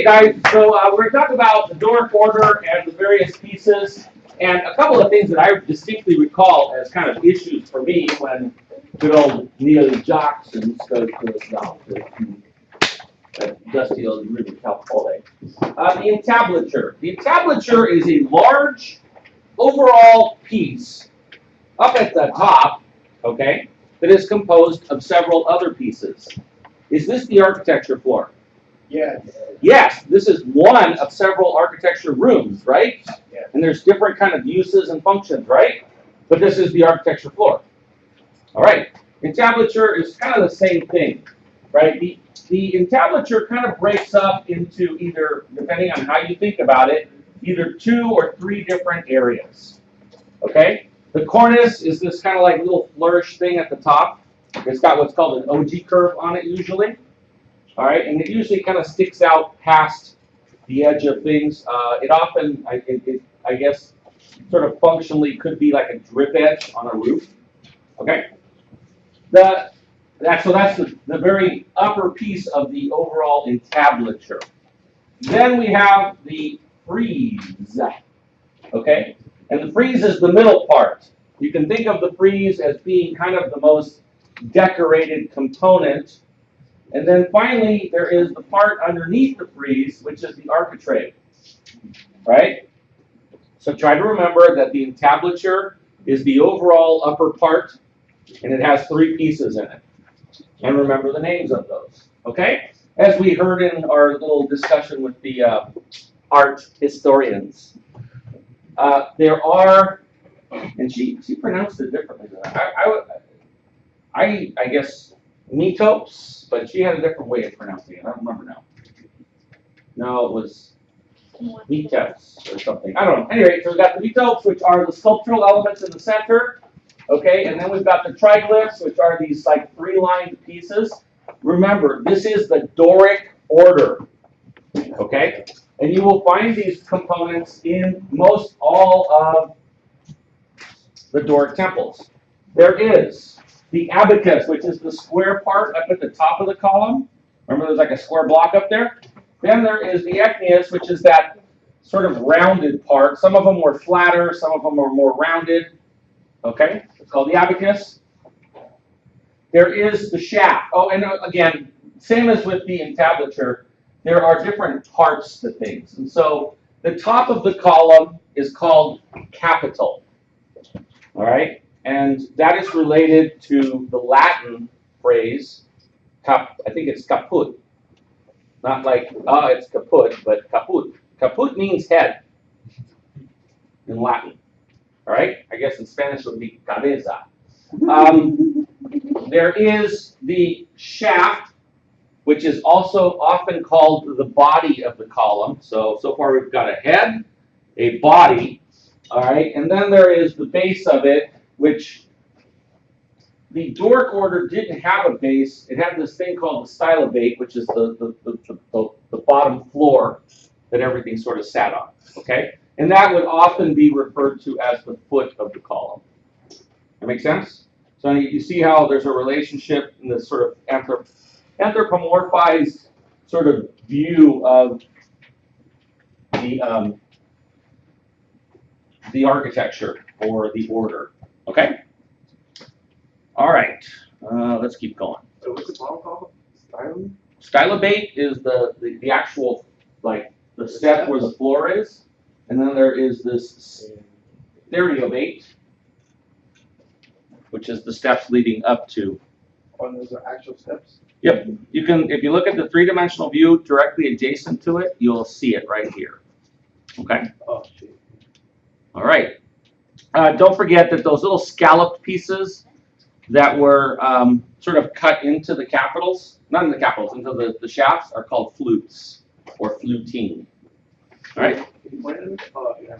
guys, so we're going to talk about the Doric order and the various pieces, and a couple of things that I distinctly recall as kind of issues for me when good old Neil Jackson goes down to Dusty old really helpful. The entablature. The entablature is a large overall piece up at the top, okay, that is composed of several other pieces. Is this the architecture floor? Yes. Yes, this is one of several architecture rooms, right? Yeah. And there's different kind of uses and functions, right? But this is the architecture floor. All right. Entablature is kind of the same thing, right? The entablature kind of breaks up into either, depending on how you think about it, either 2 or 3 different areas. Okay? The cornice is this kind of like little flourish thing at the top. It's got what's called an OG curve on it usually. All right, and it usually kind of sticks out past the edge of things. It often, I guess, sort of functionally could be like a drip edge on a roof. Okay, so that's the very upper piece of the overall entablature. Then we have the frieze. Okay, and the frieze is the middle part. You can think of the frieze as being kind of the most decorated component. And then finally, there is the part underneath the frieze, which is the architrave, right? So try to remember that the entablature is the overall upper part, and it has 3 pieces in it. And remember the names of those, okay? As we heard in our little discussion with the art historians, there are, and she pronounced it differently than I guess, metopes, but she had a different way of pronouncing it. I don't remember now. No, it was metopes or something. I don't know. Anyway, so we've got the metopes, which are the sculptural elements in the center. Okay, and then we've got the triglyphs, which are these like 3-lined pieces. Remember, this is the Doric order. Okay, and you will find these components in most all of the Doric temples. There is the abacus, which is the square part up at the top of the column. Remember there's like a square block up there? Then there is the ecneus, which is that sort of rounded part. Some of them were flatter, some of them were more rounded. Okay, it's called the abacus. There is the shaft. Oh, and again, same as with the entablature, there are different parts to things. And so the top of the column is called capital. All right? And that is related to the Latin phrase, I think it's caput. Not like, it's kaput, but caput. Caput means head in Latin. All right? I guess in Spanish it would be cabeza. There is the shaft, which is also often called the body of the column. So far we've got a head, a body, all right? And then there is the base of it, which the Doric order didn't have a base. It had this thing called the stylobate, which is the bottom floor that everything sort of sat on, okay? And that would often be referred to as the foot of the column. That make sense? So you see how there's a relationship in this sort of anthropomorphized sort of view of the architecture or the order. Okay? All right. Let's keep going. So what's the bottom called? Stylum? Stylobate is the actual, like, the step where the floor is. And then there is this stereobate, which is the steps leading up to. Oh, those are actual steps? Yep. You can, if you look at the 3-dimensional view directly adjacent to it, you'll see it right here. Okay? Oh, shit. All right. Don't forget that those little scalloped pieces that were sort of cut into the capitals, not in the capitals, into the shafts, are called flutes or fluting. All right? Oh, yeah.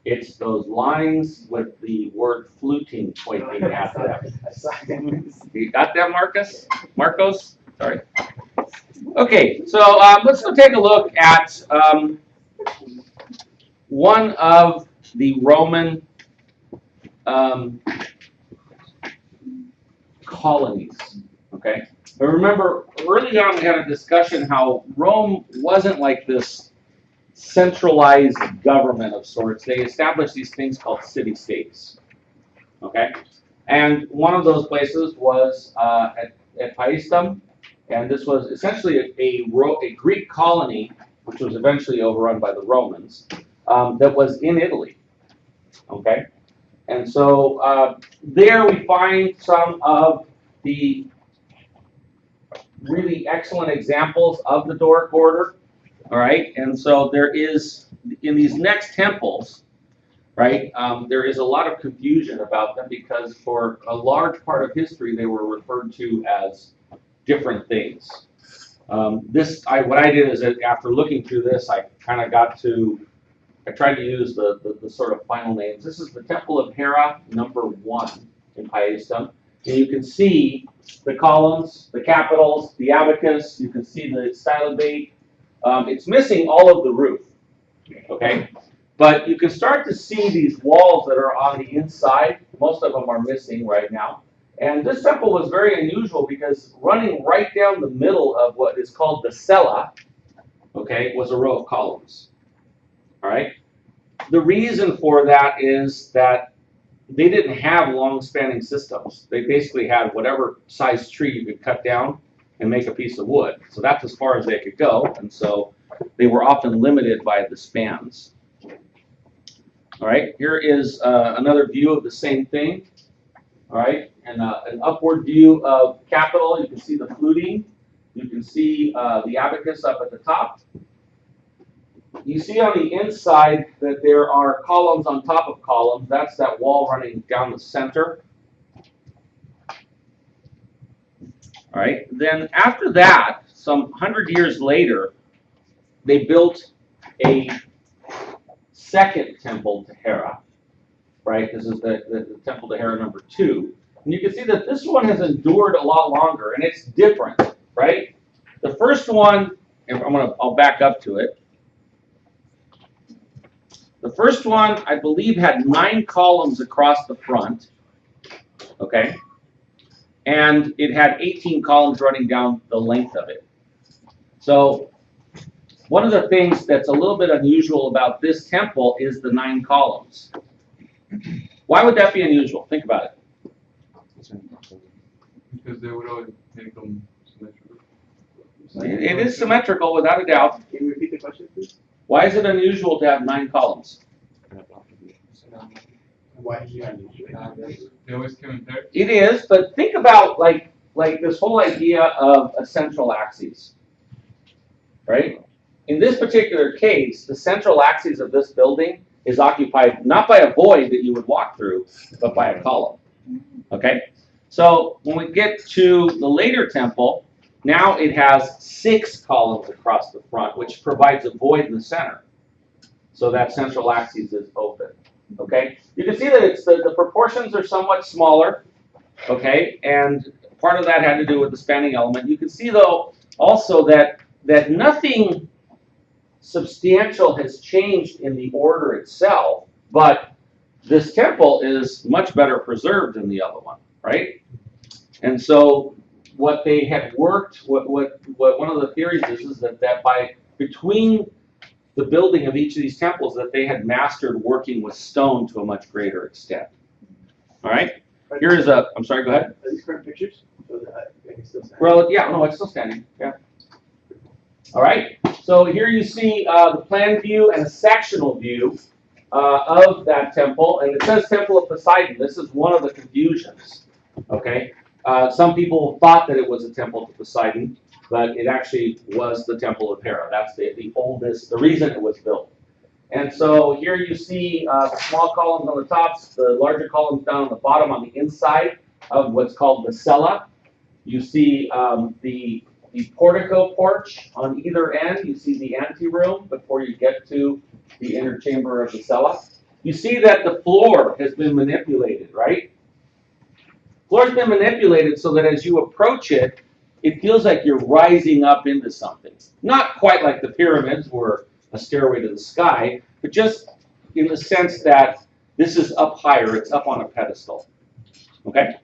It's those lines with the word fluting pointing at them. You got that, Marcus? Marcos? Sorry. Okay, so let's go take a look at one of the Roman colonies. Okay, But remember, early on we had a discussion how Rome wasn't like this centralized government of sorts. They established these things called city-states. Okay? And one of those places was at Paestum, and this was essentially a Greek colony, which was eventually overrun by the Romans, that was in Italy. Okay? And so there we find some of the really excellent examples of the Doric order. All right, and so there is, in these next temples, right, there is a lot of confusion about them because for a large part of history they were referred to as different things. What I did is that after looking through this, I kind of I tried to use the sort of final names. This is the Temple of Hera, number 1 in Paestum. And you can see the columns, the capitals, the abacus, you can see the stylobate. It's missing all of the roof, okay? But you can start to see these walls that are on the inside. Most of them are missing right now. And this temple was very unusual because running right down the middle of what is called the cella, okay, was a row of columns. All right. The reason for that is that they didn't have long-spanning systems. They basically had whatever size tree you could cut down and make a piece of wood. So that's as far as they could go, and so they were often limited by the spans. All right. Here is another view of the same thing. All right, and an upward view of Capitol. You can see the fluting. You can see the abacus up at the top. You see on the inside that there are columns on top of columns. That's that wall running down the center. All right. Then after that, some 100 years later, they built a second temple to Hera. Right. This is the temple to Hera number 2. And you can see that this one has endured a lot longer, and it's different. Right. The first one, and I'll back up to it. The first one, I believe, had 9 columns across the front, okay? And it had 18 columns running down the length of it. So one of the things that's a little bit unusual about this temple is the 9 columns. Why would that be unusual? Think about it. Because they would always make them symmetrical. It is symmetrical without a doubt. Can you repeat the question, please? Why is it unusual to have 9 columns? Why is it unusual? They always came in pairs. It is, but think about like this whole idea of a central axis, right? In this particular case, the central axis of this building is occupied not by a void that you would walk through, but by a column, okay? So when we get to the later temple, now it has 6 columns across the front, which provides a void in the center. So that central axis is open, okay? You can see that it's the proportions are somewhat smaller, okay? And part of that had to do with the spanning element. You can see, though, also that nothing substantial has changed in the order itself, but this temple is much better preserved than the other one, right? And so what they had worked, what one of the theories is that by between the building of each of these temples that they had mastered working with stone to a much greater extent. All right. Here is I'm sorry. Go ahead. Are these current pictures? So that I can still stand? Well, yeah. No, it's still standing. Yeah. All right. So here you see the plan view and a sectional view of that temple, and it says Temple of Poseidon. This is one of the confusions. Okay. Some people thought that it was a temple to Poseidon, but it actually was the Temple of Hera. That's the oldest, the reason it was built. And so here you see the small columns on the top, the larger columns down on the bottom on the inside of what's called the cella. You see the portico porch on either end. You see the anteroom before you get to the inner chamber of the cella. You see that the floor has been manipulated, right? Floor's been manipulated so that as you approach it, it feels like you're rising up into something. Not quite like the pyramids were a stairway to the sky, but just in the sense that this is up higher, it's up on a pedestal. Okay?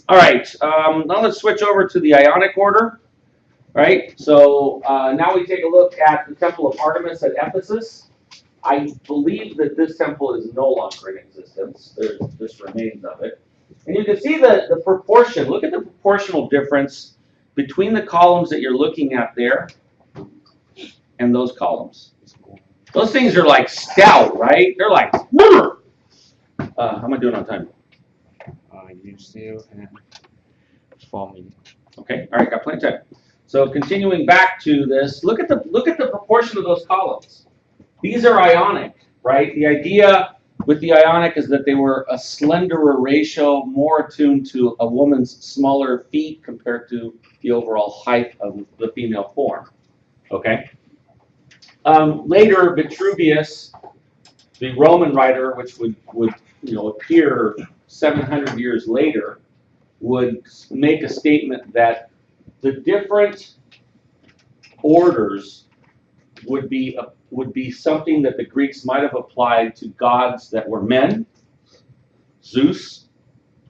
All right, now let's switch over to the Ionic order. Right, so now we take a look at the Temple of Artemis at Ephesus. I believe that this temple is no longer in existence. There's just remains of it. And you can see the proportion. Look at the proportional difference between the columns that you're looking at there and those columns. Those things are like stout, right? They're like, how am I doing on time? You still have 4 minutes. Okay, all right, got plenty of time. So continuing back to this, look at the proportion of those columns. These are Ionic, right? The idea with the Ionic is that they were a slenderer ratio, more attuned to a woman's smaller feet compared to the overall height of the female form. Okay. Later, Vitruvius, the Roman writer, which would appear 700 years later, would make a statement that the different orders would be something that the Greeks might have applied to gods that were men, Zeus,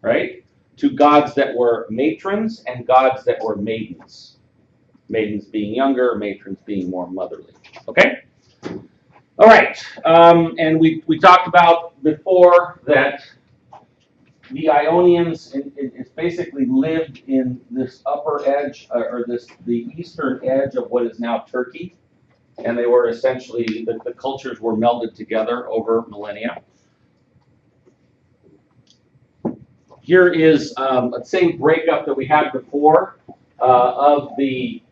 right? To gods that were matrons and gods that were maidens. Maidens being younger, matrons being more motherly. Okay? All right. And we talked about before that the Ionians basically lived in this upper edge, or the eastern edge of what is now Turkey. And they were essentially, the cultures were melded together over millennia. Here is the same breakup that we had before of the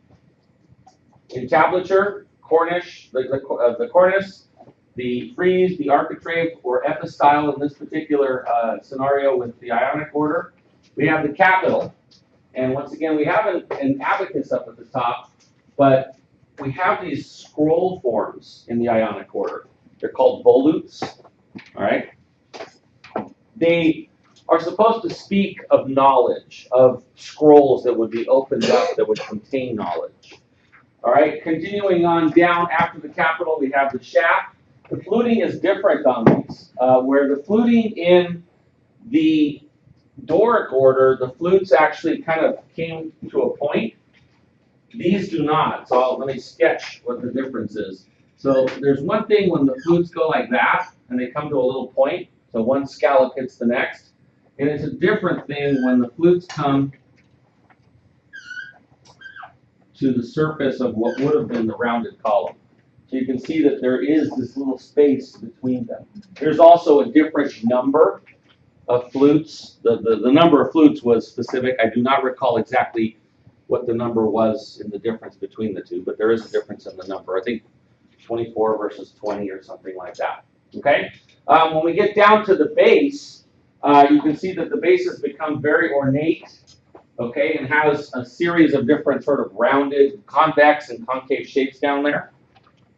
entablature, Cornish, the cornice, the frieze, the architrave, or epistyle in this particular scenario with the Ionic order. We have the capital, and once again, we have an abacus up at the top, but we have these scroll forms in the Ionic order. They're called volutes, all right? They are supposed to speak of knowledge, of scrolls that would be opened up that would contain knowledge. All right, continuing on down after the capital, we have the shaft. The fluting is different on these, where the fluting in the Doric order, the flutes actually kind of came to a point. These do not, so let me sketch what the difference is. So there's one thing when the flutes go like that, and they come to a little point, so one scallop hits the next. And it's a different thing when the flutes come to the surface of what would have been the rounded column. So you can see that there is this little space between them. There's also a different number of flutes. The number of flutes was specific. I do not recall exactly what the number was in the difference between the two, but there is a difference in the number. I think 24 versus 20 or something like that. Okay? When we get down to the base, you can see that the base has become very ornate, okay, and has a series of different sort of rounded, convex and concave shapes down there.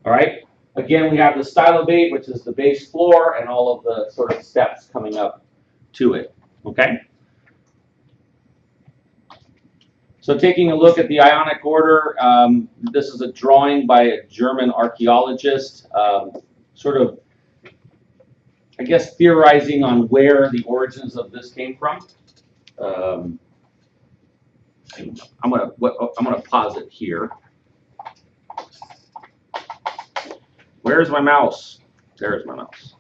All right? Again, we have the stylobate, which is the base floor, and all of the sort of steps coming up to it. Okay? So taking a look at the Ionic order, this is a drawing by a German archaeologist, sort of, I guess, theorizing on where the origins of this came from. I'm gonna pause it here. Where's my mouse? There's my mouse.